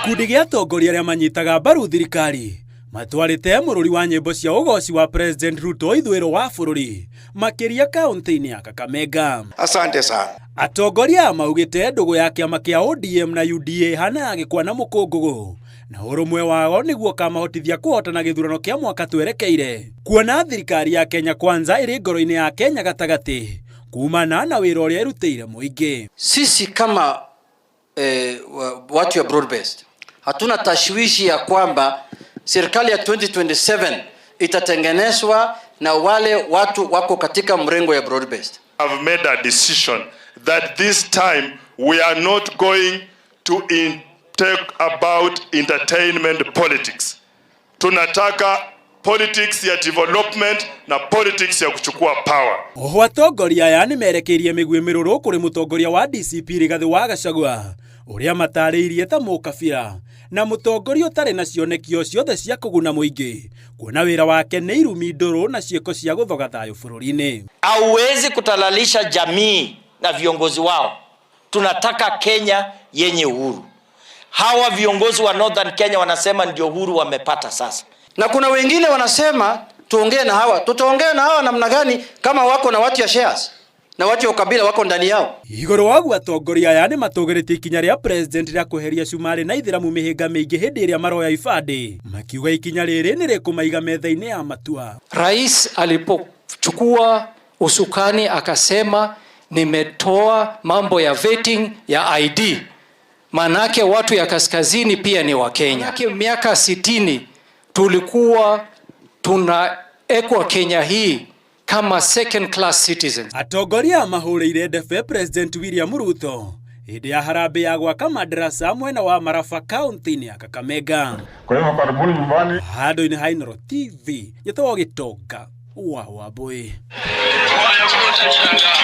Gikundi gĩa atongoria arĩa manyitaga mbaru thirikari matwarĩte mũrũri wa nyĩmbo cia ũgoci wa President Ruto ithũĩro wa bũrũri makĩria kaunti-inĩ ya Kakamega. Asante sana. Atongoria maugĩte ndũgũ ya kĩama kĩa ODM na UDA hana gĩkwa na mũkũngũgũ, na ũrũmwe wao nĩguo kamahotithia kũhotana gĩthurano kĩa mwaka twerekeire, kuona thirikari ya Kenya Kwanza ĩrĩ ngoro-inĩ ya Kenya gatagatĩ kumana na wĩra ũrĩa ĩrutĩire mũingĩ. Sisi kama watu ya broad-based hatuna tashwishi ya kwamba serikali ya 2027 itatengenezwa na wale watu wako katika mrengo ya broad-based. I've made a decision that this time we are not going to take about entertainment politics. Tunataka politics ya development na politics ya kuchukua power. Oho atongoria aya nĩ merekeirie mĩguĩ mĩrũrũ kũrĩ mũtongoria wa DCP Rigathĩ wa Gachagua ũrĩa matarĩirie ta mũkabira na mũtongoria ũtarĩ na cionekio ciothe cia kũguna mũingĩ, kuona wĩra wake nĩ irumi ndũrũ na ciĩko cia gũthoga thayũ bũrũri-inĩ. Hauwezi kutalalisha jamii na viongozi wao. Tunataka Kenya yenye uhuru. Hawa viongozi wa Northern Kenya wanasema ndio uhuru wamepata sasa. Na kuna wengine wanasema tuongee na hawa. Tutaongea na hawa namna gani kama wako na watu ya shares na watu ya ukabila wako ndani yao? Igũrũ wagu atongoria aya nĩ matũgĩrĩtie ikinya rĩa president rĩa kweheria cumarĩ na ithĩramu mĩhĩnga mĩingĩ hĩndĩ ĩrĩa maroya ibandĩ, makiuga ikinya rĩrĩ nĩ rĩkũmaiga metha-inĩ ya matua. Rais alipochukua usukani akasema nimetoa mambo ya vetting ya ID. Manake watu ya kaskazini pia ni wa Kenya. Miaka 60 tulikuwa tunaekwa Kenya hii kama second class citizens. Atongoria mahũrĩire ndebe President William Ruto hĩndĩ ya harambĩ ya gwaka madarasa mwena wa Maraba kaunti-inĩ ya Kakamega. Kwa hiyo karibuni nyumbani. Handũ-inĩ ha Inooro TV, Gĩtoo Gĩtonga wa Wambũi.